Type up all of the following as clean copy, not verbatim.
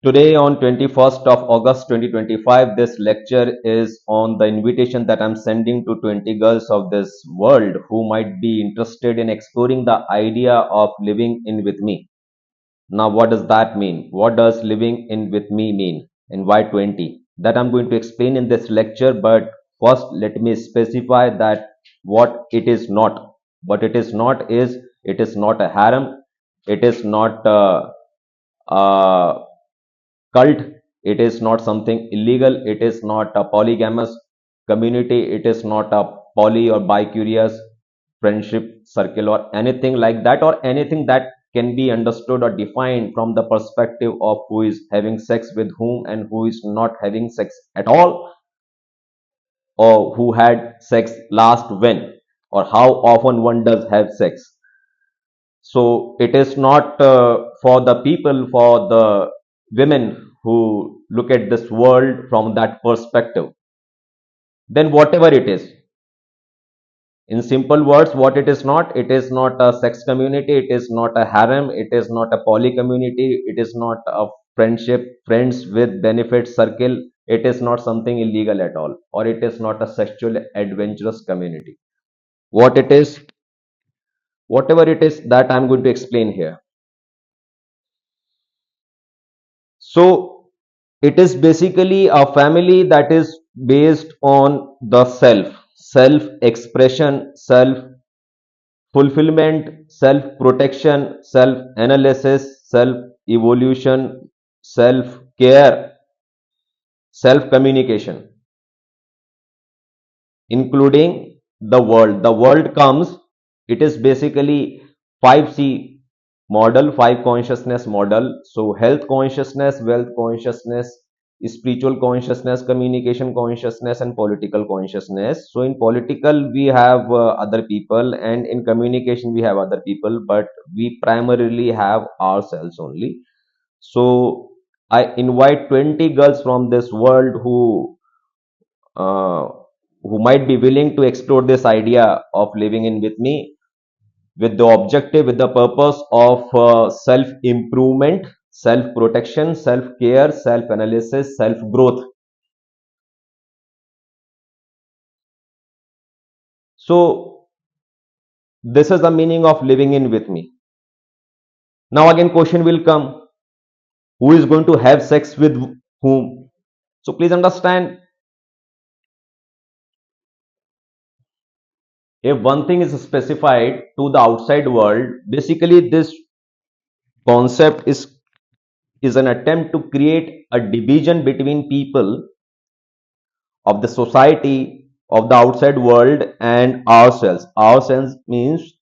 Today, on 21st of August 2025, this lecture is on the invitation that I'm sending to 20 girls of this world who might be interested in exploring the idea of living in with me. Now, what does that mean? What does living in with me mean? And why 20? That I'm going to explain in this lecture, but first let me specify that what it is not. What it is not is it is not a harem, it is not a cult, it is not something illegal, it is not a polygamous community, it is not a poly or bi-curious friendship circle or anything like that, or anything that can be understood or defined from the perspective of who is having sex with whom and who is not having sex at all, or who had sex last when, or how often one does have sex. So it is not for the people, for the women who look at this world from that perspective. Then whatever it is, in simple words, what it is not a sex community, it is not a harem, it is not a poly community, it is not a friendship, friends with benefits circle, it is not something illegal at all, or it is not a sexual adventurous community. What it is, whatever it is, that I'm going to explain here. So it is basically a family that is based on the self expression, self fulfillment, self protection, self analysis, self evolution, self care, self communication, including the world. The world comes, it is basically 5C model, 5 consciousness model. So, health consciousness, wealth consciousness, spiritual consciousness, communication consciousness, and political consciousness. So, in political, we have other people, and in communication, we have other people, but we primarily have ourselves only. So, I invite 20 girls from this world uh, who might be willing to explore this idea of living in with me, with the objective, with the purpose of self improvement, self protection, self care, self analysis, self growth. So, this is the meaning of living in with me. Now, again, question will come, who is going to have sex with whom? So, please understand, if one thing is specified to the outside world, basically, this concept is an attempt to create a division between people of the society, of the outside world, and ourselves. Ourselves means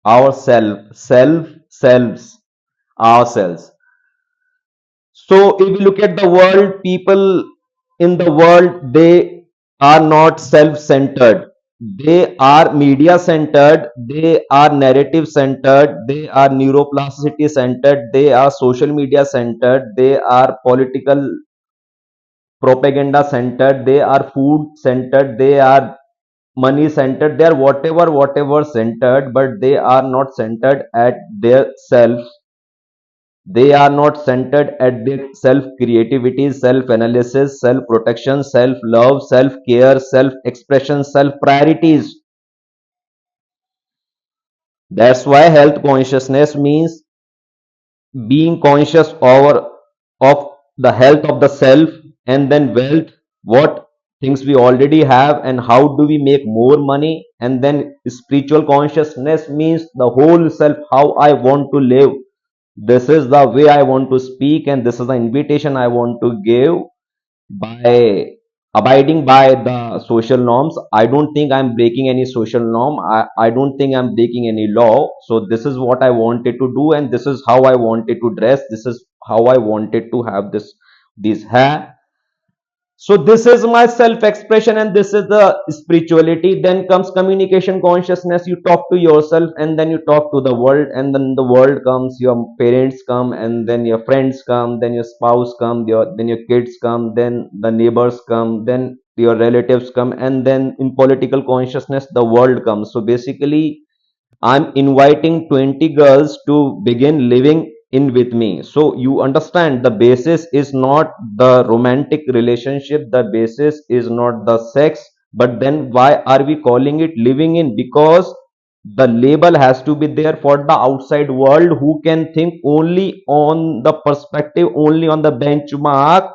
selves, ourselves. So if we look at the world, people in the world, they are not self-centered. They are media centered, they are narrative centered, they are neuroplasticity centered, they are social media centered, they are political propaganda centered, they are food centered, they are money centered, they are whatever centered, but they are not centered at their self. They are not centered at their self creativity, self analysis, self protection, self love, self care, self expression, self priorities. That's why health consciousness means being conscious over of the health of the self, and then wealth, what things we already have and how do we make more money. And then spiritual consciousness means the whole self, how I want to live, this is the way I want to speak, and this is the invitation I want to give by abiding by the social norms. I don't think I'm breaking any social norm. I don't think I'm breaking any law. So this is what I wanted to do, and this is how I wanted to dress. This is how I wanted to have this hair. So this is my self-expression, and this is the spirituality. Then comes communication consciousness. You talk to yourself, and then you talk to the world, and then the world comes. Your parents come, and then your friends come, then your spouse come, then your kids come, then the neighbors come, then your relatives come, and then in political consciousness, the world comes. So basically, I'm inviting 20 girls to begin living in with me. So you understand, the basis is not the romantic relationship, the basis is not the sex, but then why are we calling it living in? Because the label has to be there for the outside world, who can think only on the perspective, only on the benchmark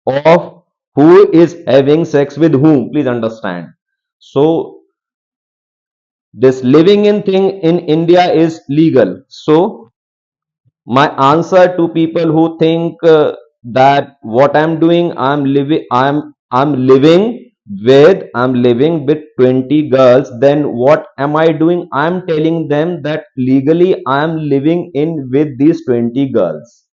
of who is having sex with whom. Please understand. So this living in thing in India is legal. So my answer to people who think that what I'm doing, I'm living with 20 girls, then what am I doing? I'm telling them that legally I'm living in with these 20 girls,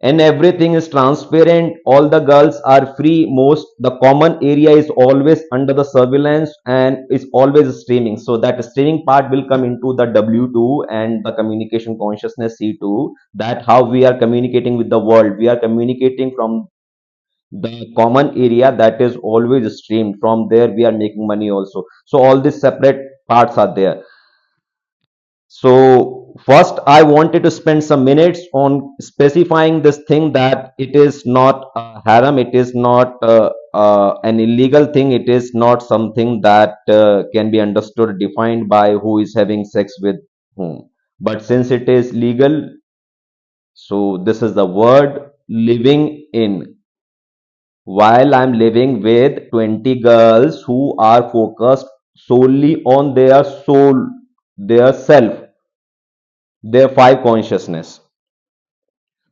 and everything is transparent, all the girls are free, most the common area is always under the surveillance and is always streaming. So that streaming part will come into the W2 and the communication consciousness C2, that how we are communicating with the world. We are communicating from the common area that is always streamed, from there we are making money also. So all these separate parts are there. So first, I wanted to spend some minutes on specifying this thing, that it is not a haram, it is not an illegal thing, it is not something that can be understood, defined by who is having sex with whom. But since it is legal, so this is the word living in. While I'm living with 20 girls who are focused solely on their soul, their self, their five consciousness.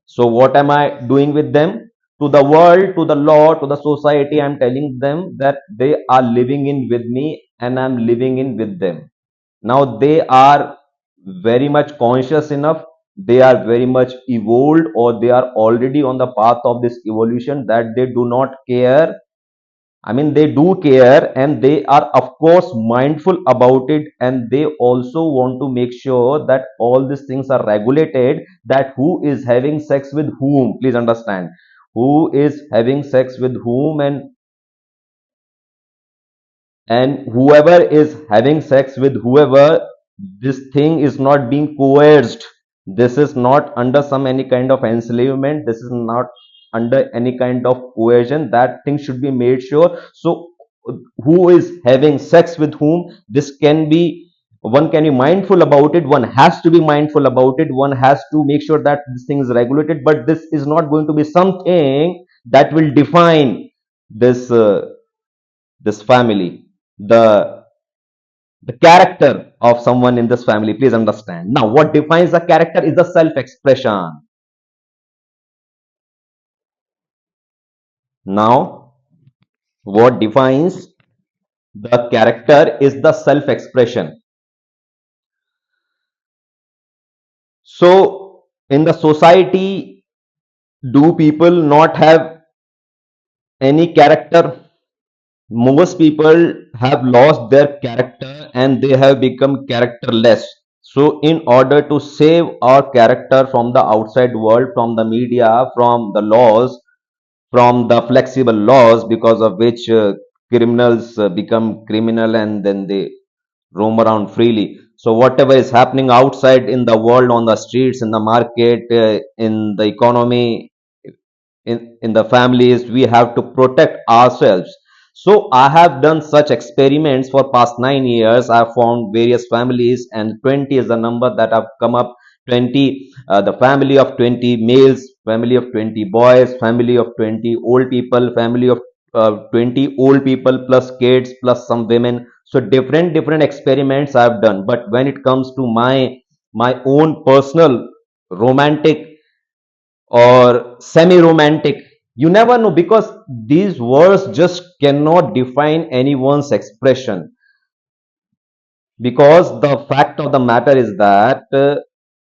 So what am I doing with them? To the world, to the law, to the society, I'm telling them that they are living in with me and I'm living in with them. Now they are very much conscious enough, they are very much evolved, or they are already on the path of this evolution, that they do not care. I mean, they do care, and they are, of course, mindful about it, and they also want to make sure that all these things are regulated. That who is having sex with whom, please understand, who is having sex with whom, and whoever is having sex with whoever, this thing is not being coerced. This is not under some any kind of enslavement, this is not under any kind of coercion. That thing should be made sure. So who is having sex with whom, this can be, one can be mindful about it, one has to be mindful about it, one has to make sure that this thing is regulated. But this is not going to be something that will define this this family, the the character of someone in this family. Please understand. Now what defines the character is the self expression. Now what defines the character is the self expression. So in the society, do people not have any character? Most people have lost their character and they have become characterless. So in order to save our character from the outside world, from the media, from the laws, from the flexible laws, because of which criminals become criminal and then they roam around freely. So whatever is happening outside in the world, on the streets, in the market, in the economy, in the families, we have to protect ourselves. So I have done such experiments for past 9 years. I found various families, and 20 is the number that have come up. 20, the family of 20 males, family of 20 boys, family of 20 old people, family of 20 old people plus kids plus some women. So different experiments I've done. But when it comes to my own personal romantic or semi romantic, you never know, because these words just cannot define anyone's expression. Because the fact of the matter is that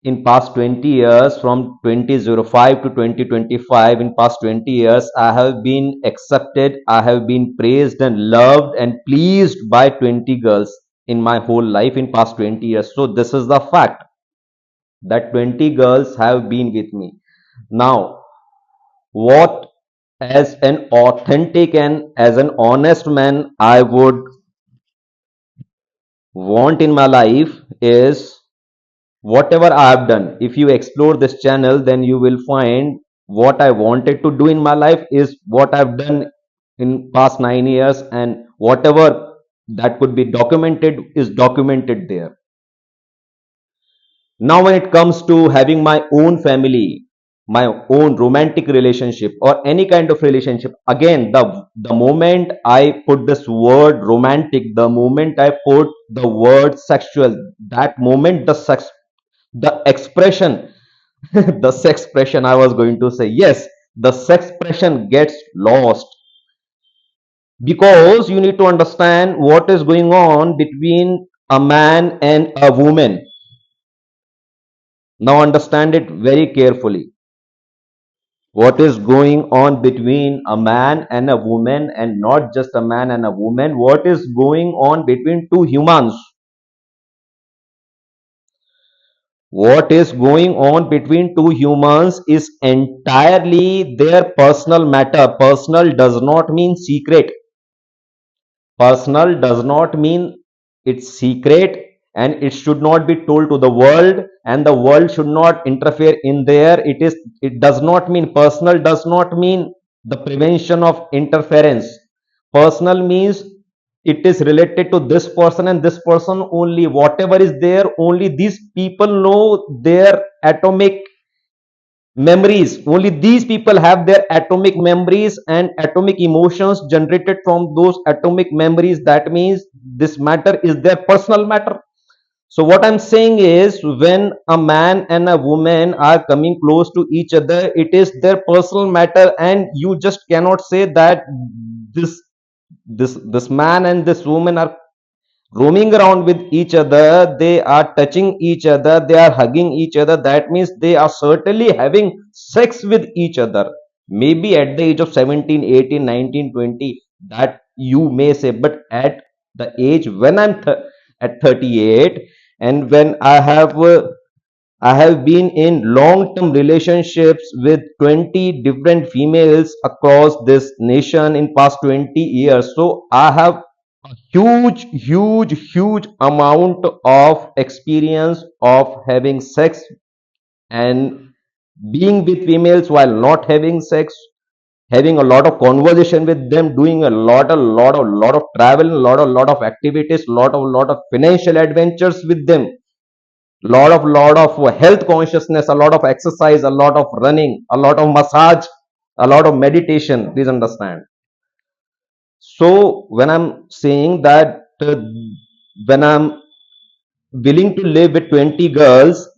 in past 20 years, from 2005 to 2025, in past 20 years, I have been accepted, I have been praised and loved and pleased by 20 girls in my whole life in past 20 years. So this is the fact, that 20 girls have been with me. Now what, as an authentic and as an honest man, I would want in my life is whatever I have done, if you explore this channel, then you will find what I wanted to do in my life is what I've done in past 9 years, and whatever that could be documented is documented there. Now, when it comes to having my own family, my own romantic relationship, or any kind of relationship, again, the moment I put this word romantic, the moment I put the word sexual, that moment the expression, the sex expression I was going to say, yes, the sex expression gets lost, because you need to understand what is going on between a man and a woman. Now, understand it very carefully. What is going on between a man and a woman, and not just a man and a woman, what is going on between two humans? What is going on between two humans is entirely their personal matter. Personal does not mean secret. Personal does not mean it's secret, and it should not be told to the world, and the world should not interfere in there. It does not mean, personal does not mean the prevention of interference. Personal means it is related to this person and this person only. Whatever is there, only these people know their atomic memories. Only these people have their atomic memories and atomic emotions generated from those atomic memories. That means this matter is their personal matter. So what I'm saying is, when a man and a woman are coming close to each other, it is their personal matter, and you just cannot say that this man and this woman are roaming around with each other, they are touching each other, they are hugging each other. That means they are certainly having sex with each other. Maybe at the age of 17, 18, 19, 20, that you may say, but at the age when at 38, and when I have been in long term relationships with 20 different females across this nation in past 20 years. So I have huge amount of experience of having sex and being with females while not having sex, having a lot of conversation with them, doing a lot of travel, a lot of activities, lot of financial adventures with them, lot of health consciousness, a lot of exercise, a lot of running, a lot of massage, a lot of meditation. Please understand. So when I'm saying that, when I'm willing to live with 20 girls,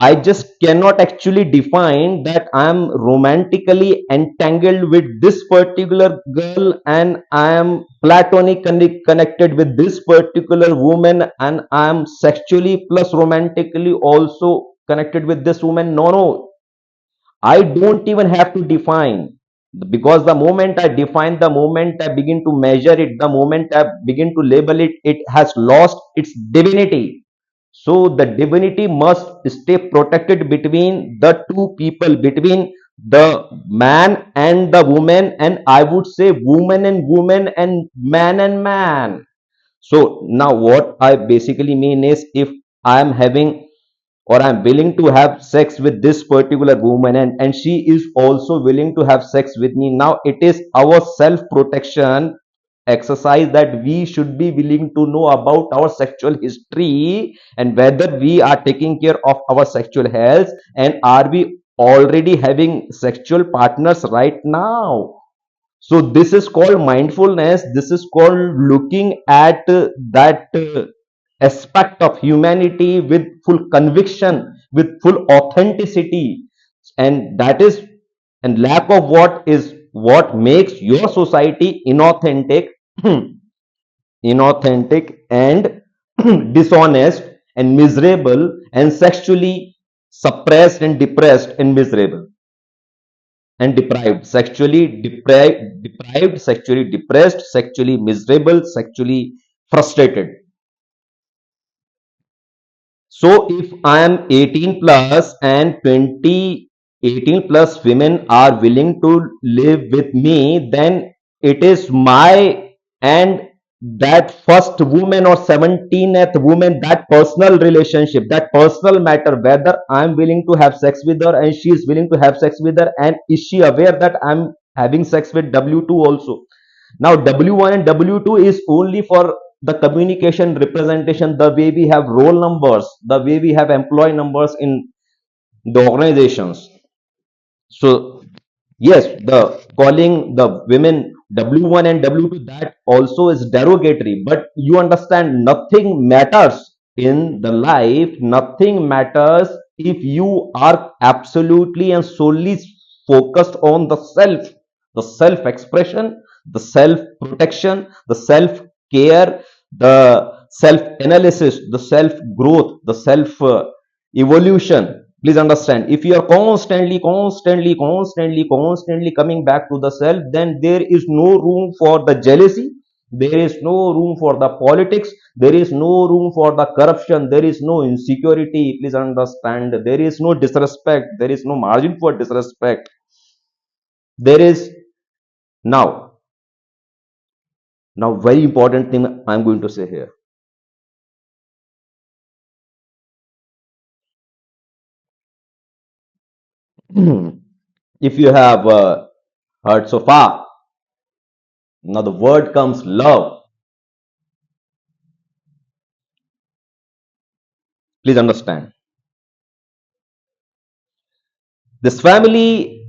I just cannot actually define that I'm romantically entangled with this particular girl, and I am platonically connected with this particular woman, and I am sexually plus romantically also connected with this woman. No, no, I don't even have to define, because the moment I define, the moment I begin to measure it, the moment I begin to label it, it has lost its divinity. So the divinity must stay protected between the two people, between the man and the woman, and I would say woman and woman and man and man. So now what I basically mean is, if I am having, or I'm willing to have sex with this particular woman, and she is also willing to have sex with me, now it is our self protection exercise that we should be willing to know about our sexual history, and whether we are taking care of our sexual health, and are we already having sexual partners right now. So this is called mindfulness. This is called looking at that aspect of humanity with full conviction, with full authenticity, and that is, and lack of what is what makes your society inauthentic, inauthentic and dishonest and miserable and sexually suppressed and depressed and miserable and deprived, deprived, sexually depressed, sexually miserable, sexually frustrated. So if I am 18 plus and 20 18 plus women are willing to live with me, then it is my and that first woman or 17th woman, that personal relationship, that personal matter, whether I'm willing to have sex with her and she is willing to have sex with her, and is she aware that I'm having sex with W2 also. Now W1 and W2 is only for the communication representation, the way we have roll numbers, the way we have employee numbers in the organizations. So yes, the calling the women W1 and W2, that also is derogatory. But you understand, nothing matters in the life, nothing matters if you are absolutely and solely focused on the self expression, the self protection, the self care, the self analysis, the self growth, the self evolution. Please understand, if you are constantly coming back to the self, then there is no room for the jealousy, there is no room for the politics, there is no room for the corruption, there is no insecurity. Please understand, there is no disrespect, there is no margin for disrespect. There is now, very important thing I'm going to say here. If you have heard so far, now the word comes love. Please understand, this family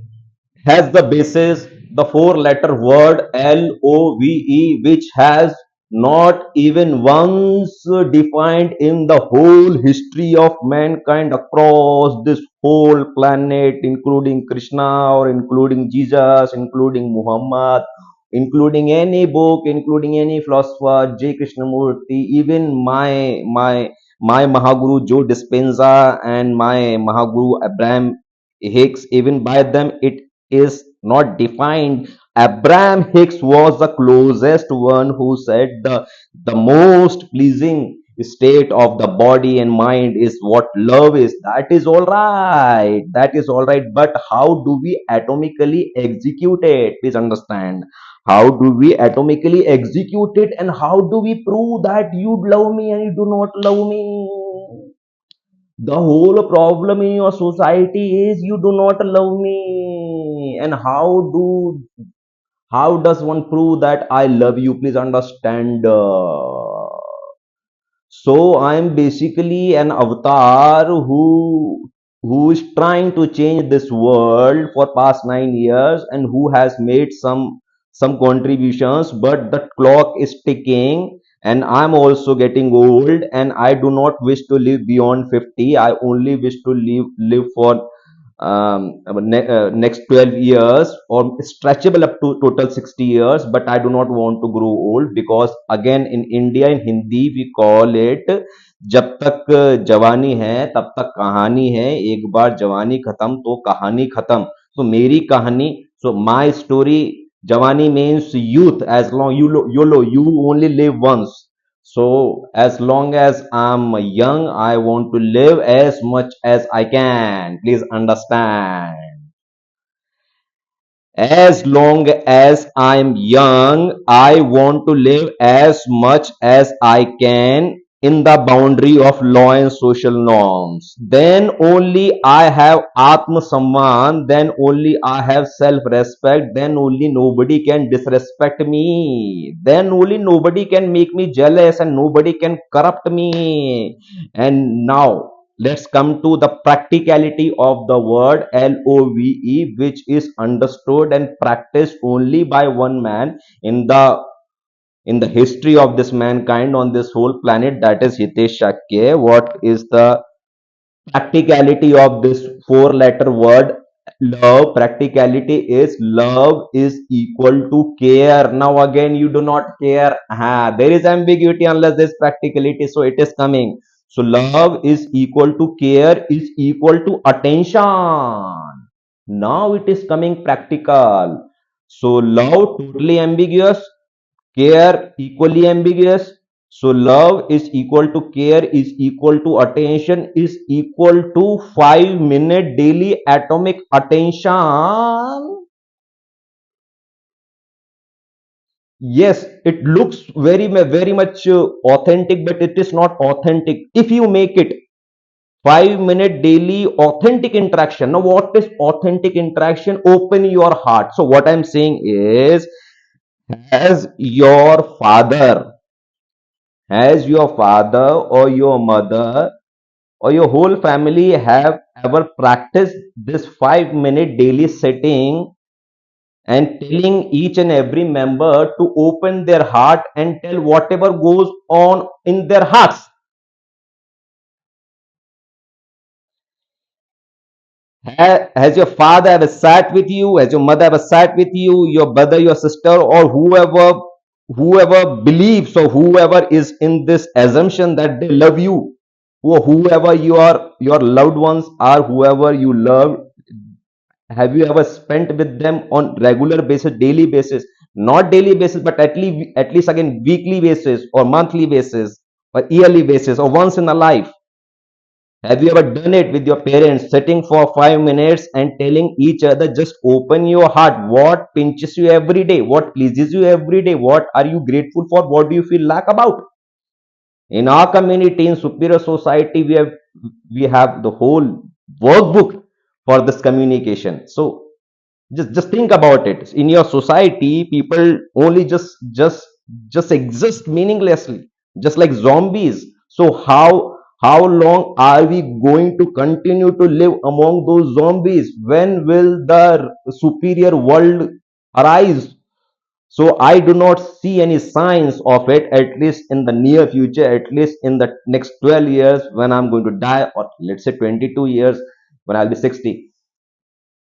has the basis, the four letter word LOVE, which has not even once defined in the whole history of mankind across this whole planet, including Krishna or including Jesus, including Muhammad, including any book, including any philosopher, J. Krishnamurti, even my Mahaguru Joe Dispenza and my Mahaguru Abraham Hicks, even by them it is not defined. Abraham Hicks was the closest one who said the most pleasing state of the body and mind is what love is. That is all right. That is all right. But how do we atomically execute it? Please understand. How do we atomically execute it, and how do we prove that you love me and you do not love me? The whole problem in your society is you do not love me. And how does one prove that I love you? Please understand. So I am basically an avatar who is trying to change this world for past 9 years, and who has made some contributions, but the clock is ticking, and I'm also getting old, and I do not wish to live beyond 50. I only wish to live for next 12 years, or stretchable up to total 60 years. But I do not want to grow old, because again in India, in Hindi, we call it, जब तक जवानी है तब तक कहानी है, एक बार जवानी खत्म तो कहानी खत्म. तो मेरी कहानी, so my story, जवानी means youth. As long you only live once. So as long as I'm young, I want to live as much as I can. Please understand. As long as I'm young, I want to live as much as I can in the boundary of law and social norms. Then only I have Atma Samman, then only I have self respect, then only nobody can disrespect me, then only nobody can make me jealous, and nobody can corrupt me. And now let's come to the practicality of the word LOVE, which is understood and practiced only by one man in the history of this mankind on this whole planet, that is Hitesh Shakya. What is the practicality of this four letter word love? Practicality is love is equal to care. Now again, you do not care. There is ambiguity unless there's practicality, so it is coming. So love is equal to care is equal to attention. Now it is coming practical. So love totally ambiguous, care equally ambiguous. So love is equal to care is equal to attention is equal to 5 minute daily atomic attention. Yes, it looks very much authentic, but it is not authentic. If you make it 5 minute daily authentic interaction. Now, what is authentic interaction? Open your heart. So, what I'm saying is, has your father, has your father or your mother or your whole family have ever practiced this 5 minute daily setting and telling each and every member to open their heart and tell whatever goes on in their hearts? Has your father ever sat with you? Has your mother ever sat with you? Your brother, your sister, or whoever believes or whoever is in this assumption that they love you, or whoever your loved ones are, whoever you love, have you ever spent with them on regular basis, daily basis, not daily basis, but at least again weekly basis or monthly basis or yearly basis or once in a life? Have you ever done it with your parents, sitting for 5 minutes and telling each other, just open your heart? What pinches you every day? What pleases you every day? What are you grateful for? What do you feel lack about? In our community, in Superior Society, we have the whole workbook for this communication. So just think about it. In your society, people only just exist meaninglessly, just like zombies. So how long are we going to continue to live among those zombies? When will the superior world arise? So I do not see any signs of it, at least in the near future, at least in the next 12 years when I'm going to die, or let's say 22 years when I'll be 60.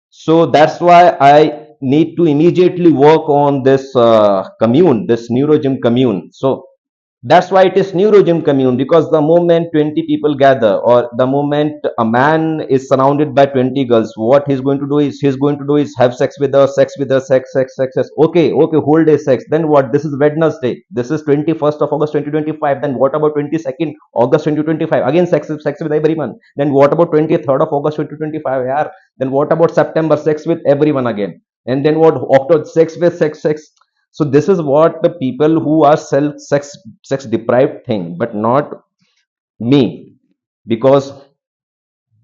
So that's why I need to immediately work on this this neurogym commune. So that's why it is neurogym commune, because the moment 20 people gather, or the moment a man is surrounded by 20 girls, what he's going to do is have sex with her. Okay, okay, whole day sex. Then what? This is Wednesday. This is 21st of August 2025. Then what about 22nd August 2025? Again, sex with everyone. Then what about 23rd of August 2025? Yeah. Then what about September? Sex with everyone again. And then what? October, sex. So this is what the people who are self sex deprived think, but not me. Because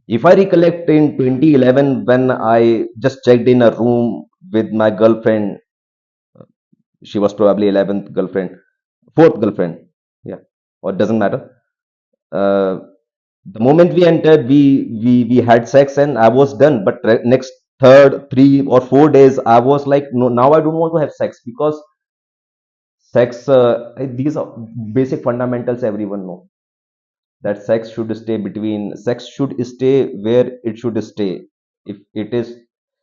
if I recollect in 2011, when I just checked in a room with my girlfriend, she was probably 11th girlfriend, fourth girlfriend, yeah, or it doesn't matter. Uh, the moment we entered, we had sex and I was done. But next third, 3 or 4 days, I was like, no, now I don't want to have sex, because sex, these are basic fundamentals everyone know, that sex should stay where it should stay. If it is,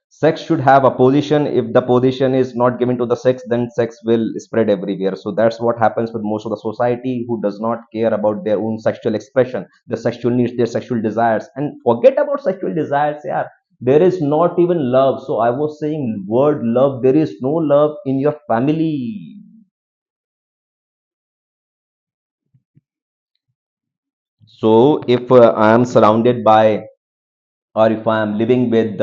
sex should have a position. If the position is not given to the sex, then sex will spread everywhere. So that's what happens with most of the society, who does not care about their own sexual expression, their sexual needs, their sexual desires. And forget about sexual desires, yeah, there is not even love. So I was saying word love, there is no love in your family. So if I am surrounded by, or if I am living with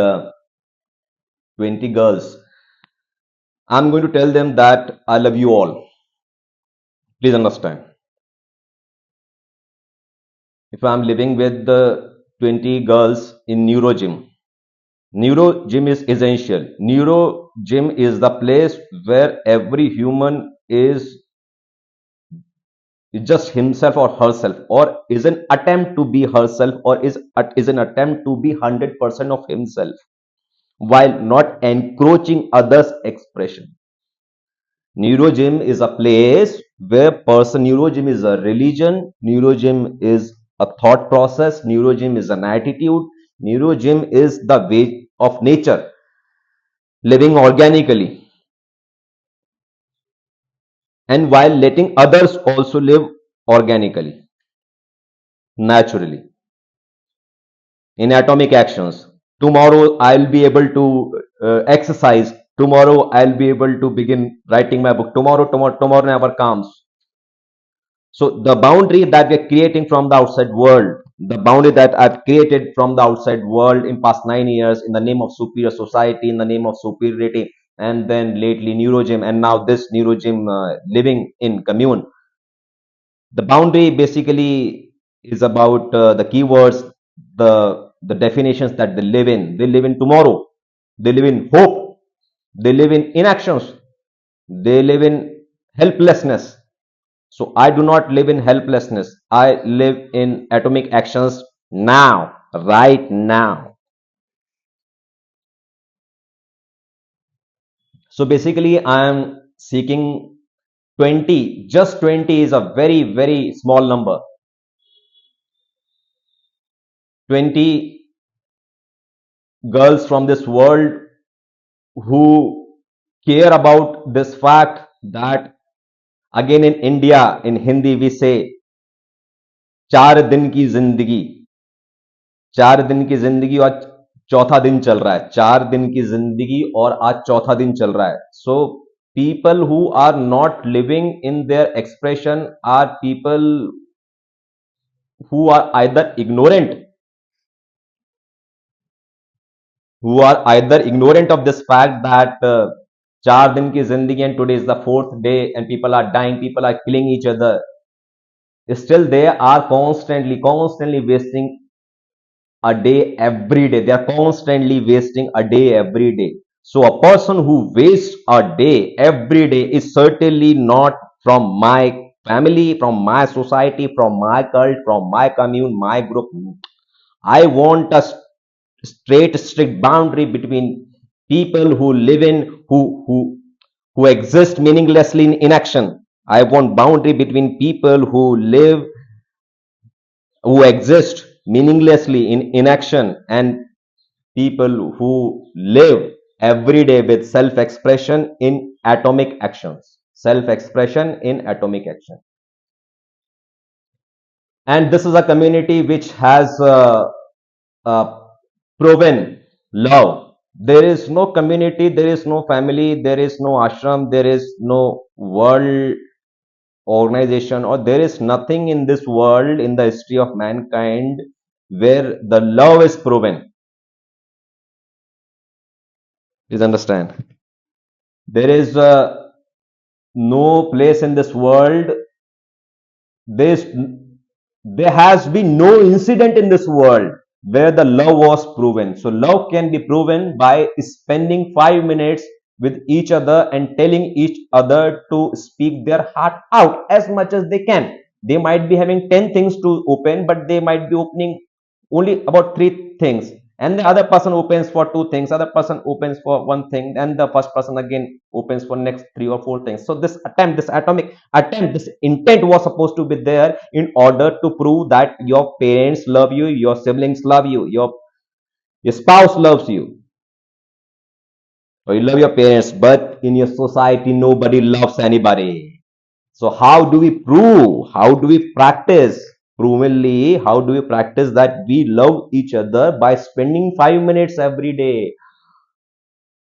20 girls, I'm going to tell them that I love you all. Please understand. If I'm living with the 20 girls in Neuro gym is essential. Neuro gym is the place where every human is just himself or herself, or is an attempt to be herself, or is an attempt to be 100% of himself, while not encroaching others' expression. Neurogym is a place where person, Neurogym is a religion, Neurogym is a thought process, Neurogym is an attitude, Neurogym is the way of nature, living organically, and while letting others also live organically, naturally, in atomic actions. Tomorrow I'll be able to exercise. Tomorrow I'll be able to begin writing my book. Tomorrow never comes. So the boundary that we're creating from the outside world, the boundary that I've created from the outside world in past 9 years, in the name of superior society, in the name of superiority, and then lately Neurogym, and now this Neurogym living in commune. The boundary basically is about the keywords, the definitions that they live in. They live in tomorrow. They live in hope. They live in inactions. They live in helplessness. So I do not live in helplessness. I live in atomic actions now, right now. So basically, I am seeking 20. Just 20 is a very, very small number. 20 girls from this world who care about this fact that, again, in India, in Hindi, we say, चार दिन की जिंदगी, 4 दिन की जिंदगी और चौथा दिन चल रहा है, 4 दिन की जिंदगी और आज चौथा दिन चल रहा है. So people who are not living in their expression are people who are either ignorant, of this fact that 4 दिन की जिंदगी and today is the fourth day and people are dying, people are killing each other. Still they are constantly wasting a day every day. They are constantly wasting a day every day. So a person who wastes a day every day is certainly not from my family, from my society, from my cult, from my commune, my group. I want a straight strict boundary between people who live in, who exist meaninglessly in inaction. I want boundary between people who exist meaninglessly in inaction, and people who live every day with self expression in atomic actions. Self expression in atomic action. And this is a community which has uh, proven love. There is no community, there is no family, there is no ashram, there is no world organization, or there is nothing in this world, in the history of mankind, where the love is proven. Please understand. There is no place in this world, there is, there has been no incident in this world where the love was proven. So love can be proven by spending 5 minutes with each other and telling each other to speak their heart out as much as they can. They might be having 10 things to open, but they might be opening only about 3 things, and the other person opens for 2 things, other person opens for 1 thing, and the first person again opens for next 3 or 4 things. So this attempt, this atomic attempt, this intent was supposed to be there in order to prove that your parents love you, your siblings love you, your spouse loves you, or you love your parents, but in your society nobody loves anybody. So how do we prove? How do we practice? Provenly, how do we practice that we love each other? By spending 5 minutes every day.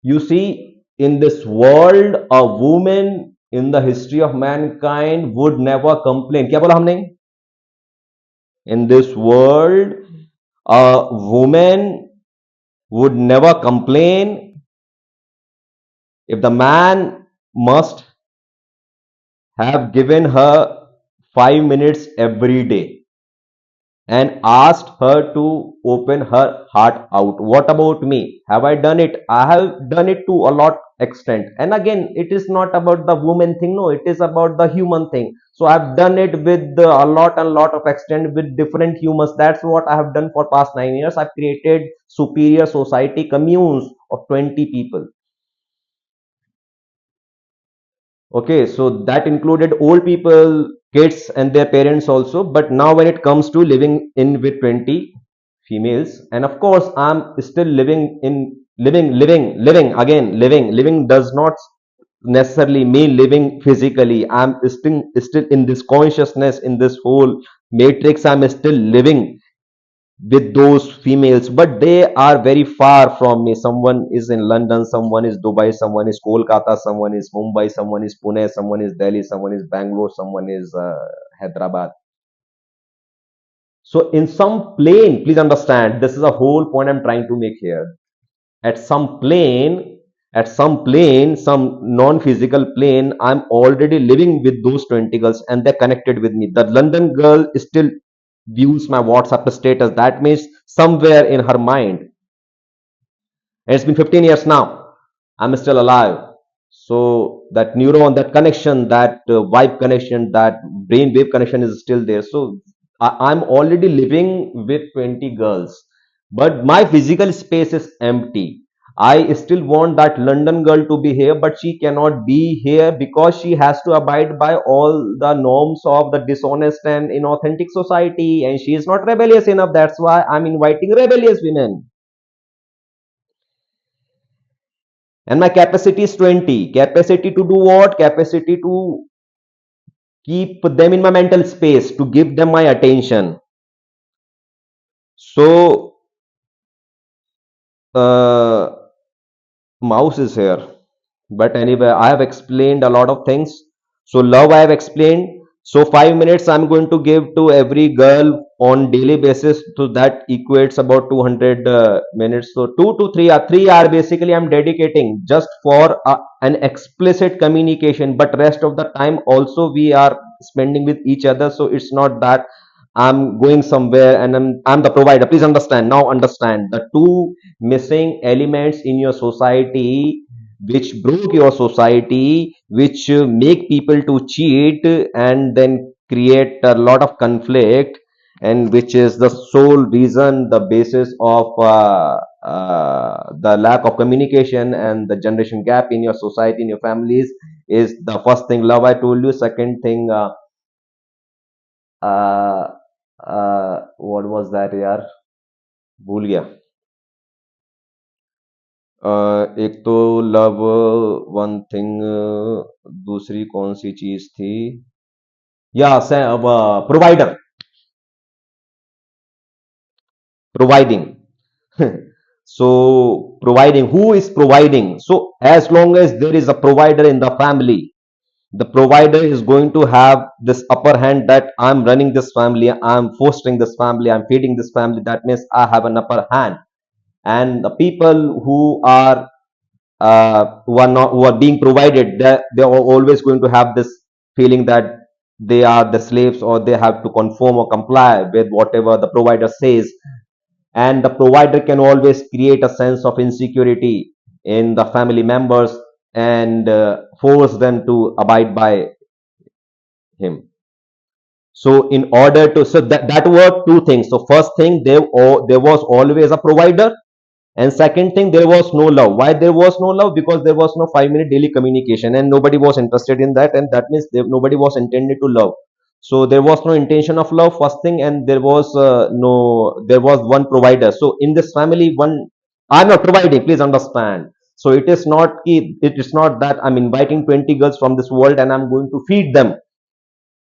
You see, in this world, a woman in the history of mankind would never complain. क्या बोला हमने? In this world, a woman would never complain if the man must have given her 5 minutes every day and asked her to open her heart out. What about me? Have I done it? I have done it to a lot extent. And again, it is not about the woman thing. No, it is about the human thing. So I've done it with a lot and lot of extent with different humans. That's what I have done for past 9 years. I've created superior society communes of 20 people. Okay, so that included old people, kids, and their parents also. But now, when it comes to living in with 20 females, and of course, I'm still living in living again. Living does not necessarily mean living physically. I'm still in this consciousness, in this whole matrix. I'm still living with those females, but they are very far from me. Someone is in London, someone is Dubai, someone is Kolkata, someone is Mumbai, someone is Pune, someone is Delhi, someone is Bangalore, someone is Hyderabad. So in some plane, please understand, this is a whole point I'm trying to make here. At some plane, At some plane, some non-physical plane, I'm already living with those 20 girls and they're connected with me. The London girl still views my WhatsApp status. That means somewhere in her mind, and it's been 15 years now, I'm still alive. So that neuron, that connection, that vibe connection, that brain wave connection is still there. So I'm already living with 20 girls, but my physical space is empty. I still want that London girl to be here, but she cannot be here because she has to abide by all the norms of the dishonest and inauthentic society, and she is not rebellious enough. That's why I'm inviting rebellious women. And my capacity is 20. Capacity to do what? Capacity to keep them in my mental space, to give them my attention. So, uh, mouse is here. But anyway, I have explained a lot of things. So love I have explained. So 5 minutes I'm going to give to every girl on daily basis. So that equates about 200 minutes. So 2 to 3 hour basically I'm dedicating just for an explicit communication. But rest of the time also we are spending with each other. So it's not that I'm going somewhere and I'm the provider. Please understand. Now understand the two missing elements in your society which broke your society, which make people to cheat and then create a lot of conflict, and which is the sole reason, the basis of the lack of communication and the generation gap in your society, in your families, is the first thing love I told you. Second thing, uh, what was that यार, भूल गया. एक तो love, one thing, दूसरी कौन सी चीज थी, या provider, providing. So providing, who is providing? So as long as there is a provider in the family, the provider is going to have this upper hand, that I'm running this family, I'm fostering this family, I'm feeding this family. That means I have an upper hand. And the people who are being provided, they are always going to have this feeling that they are the slaves, or they have to conform or comply with whatever the provider says. And the provider can always create a sense of insecurity in the family members and force them to abide by him. So in order to, so that were two things. So first thing, there was always a provider. And second thing, there was no love. Why there was no love? Because there was no 5 minute daily communication and nobody was interested in that. And that means nobody was intended to love. So there was no intention of love, first thing. And there was there was one provider. So in this family, I'm not providing, please understand. So it is not that I'm inviting 20 girls from this world and I'm going to feed them.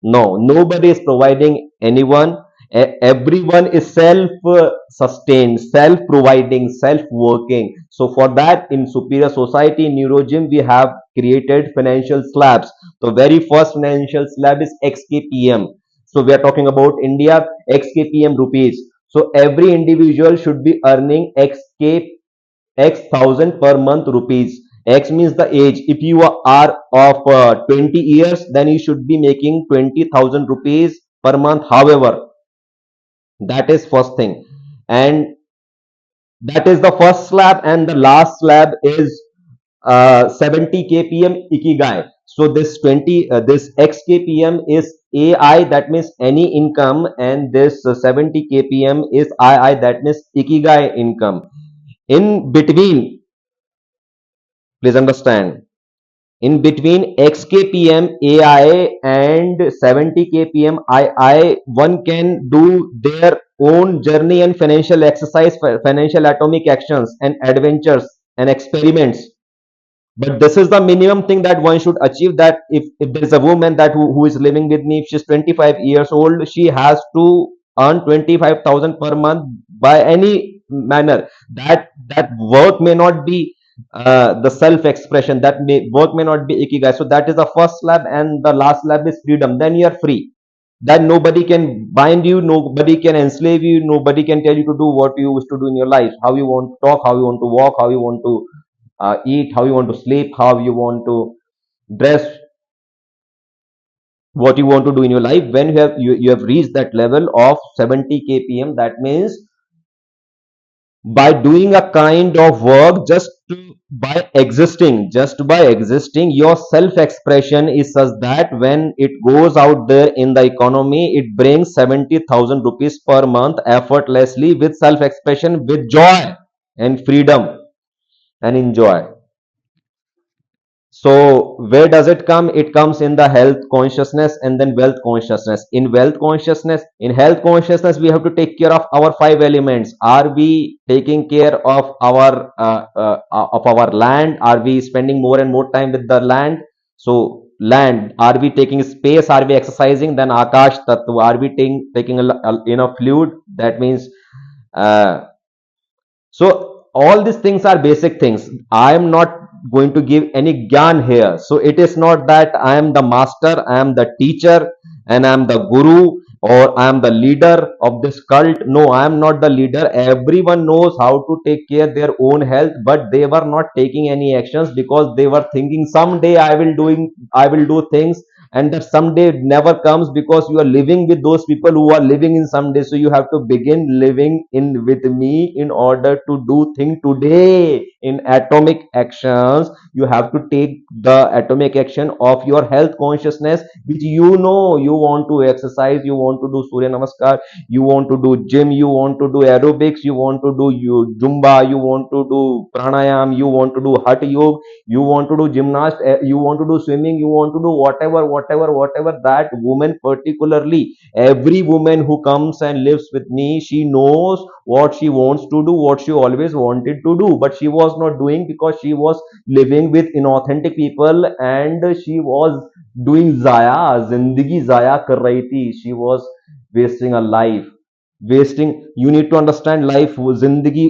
No, nobody is providing anyone. Everyone is self-sustained, self-providing, self-working. So for that, in Superior Society, in Neurogym, we have created financial slabs. The very first financial slab is XKPM. So we are talking about India, XKPM rupees. So every individual should be earning X thousand per month rupees. X means the age. If you are of 20 years, then you should be making 20,000 rupees per month. However, that is first thing. And that is the first slab. And the last slab is 70 kpm ikigai. So this 20, this XKPM is AI, that means any income, and this 70 kpm is II, that means ikigai income. In between, please understand, in between XKPM AI and 70 kpm II, one can do their own journey and financial exercise, financial atomic actions and adventures and experiments. But this is the minimum thing that one should achieve, that if there is a woman who is living with me, if she's 25 years old, she has to earn 25,000 per month by any manner. That work may not be the self expression, work may not be ikigai. So that is the first slab. And the last slab is freedom. Then you are free. Then nobody can bind you, nobody can enslave you, nobody can tell you to do what you wish to do in your life, how you want to talk, how you want to walk, how you want to eat, how you want to sleep, how you want to dress, what you want to do in your life. When you have reached that level of 70 kpm, that means by doing a kind of work, just by existing, your self expression is such that when it goes out there in the economy, it brings 70,000 rupees per month effortlessly, with self expression, with joy and freedom and enjoy. So where does it come? It comes in the health consciousness and then wealth consciousness. In health consciousness, we have to take care of our five elements. Are we taking care of our land? Are we spending more and more time with the land? So land. Are we taking space? Are we exercising? Then Akash Tattva. Are we taking enough fluid? That means uh, so all these things are basic things. I am not going to give any gyan here. So it is not that I am the master, I am the teacher, and I am the guru, or I am the leader of this cult. No, I am not the leader. Everyone knows how to take care their own health, but they were not taking any actions because they were thinking someday I will do things, and that someday never comes because you are living with those people who are living in someday. So you have to begin living in with me in order to do thing today in atomic actions. You have to take the atomic action of your health consciousness, which you know. You want to exercise, you want to do surya namaskar, you want to do gym, you want to do aerobics, you want to do zumba, you want to do pranayam, you want to do hatha yoga, you want to do gymnast, you want to do swimming, you want to do whatever that woman, particularly every woman who comes and lives with me, she knows what she wants to do, what she always wanted to do, but she was not doing because she was living with inauthentic people, and she was doing zaya, zindagi zaya kar rahi thi. She was wasting a life, wasting. You need to understand life. वो जिंदगी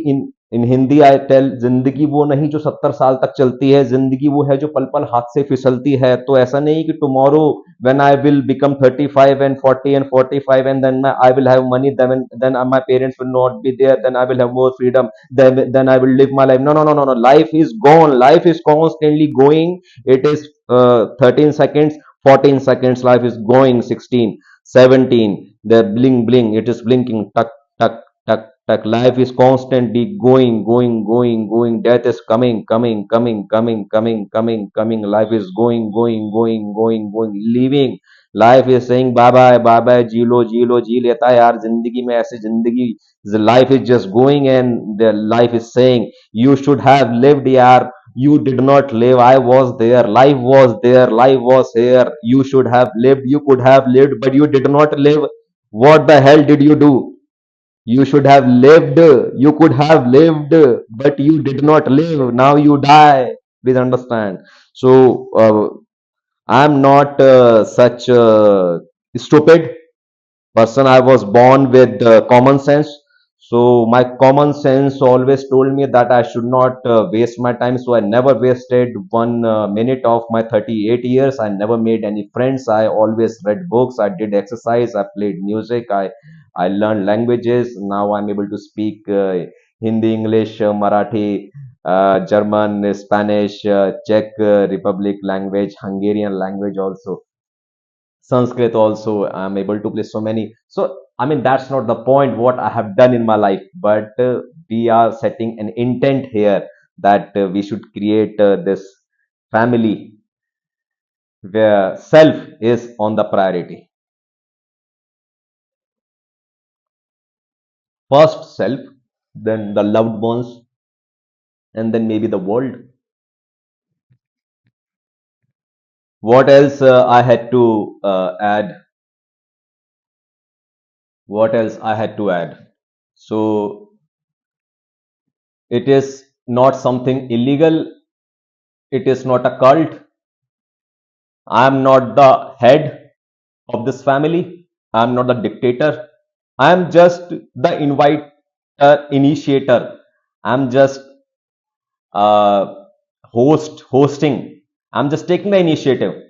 इन Hindi I tell, जिंदगी वो नहीं जो 70 साल तक चलती है, जिंदगी वो है जो पल पल हाथ से फिसलती है. तो ऐसा नहीं कि tomorrow when I will become 35 and 40 and 45, and then I will have money, then my parents will not be there, then I will have more freedom, then I will live my life. No, no, no, no, no. Life is gone. Life is constantly going. It is 13 seconds, 14 seconds. Life is going. 16, 17. The bling bling. It is blinking. Tuck, tuck, tuck, tuck. Life is constantly going, going, going, going. Death is coming, coming, coming, coming, coming, coming, coming. Life is going, going, going, going, going. Leaving. Life is saying bye bye bye bye, जी लो जी लेता है यार जिंदगी में ऐसी जिंदगी. Life is just going and the life is saying you should have lived यार. You did not live. I was there. Life was there. Life was here. You should have lived. You could have lived, but you did not live. What the hell did you do? You should have lived. You could have lived, but you did not live. Now you die. Please understand. So, I'm not such a stupid person. I was born with common sense. So my common sense always told me that I should not waste my time. So I never wasted 1 minute of my 38 years. I never made any friends. I always read books. I did exercise. I played music. I learned languages. Now I'm able to speak Hindi, English, Marathi, German, Spanish, Czech Republic language, Hungarian language also, Sanskrit also. I'm able to play so many. So, I mean, that's not the point what I have done in my life, but we are setting an intent here that we should create this family where self is on the priority. First, self, then the loved ones, and then maybe the world. What else I had to add? What else I had to add? So, it is not something illegal. It is not a cult. I am not the head of this family. I am not the dictator. I am just the initiator. I am just uh, hosting. I'm just taking the initiative.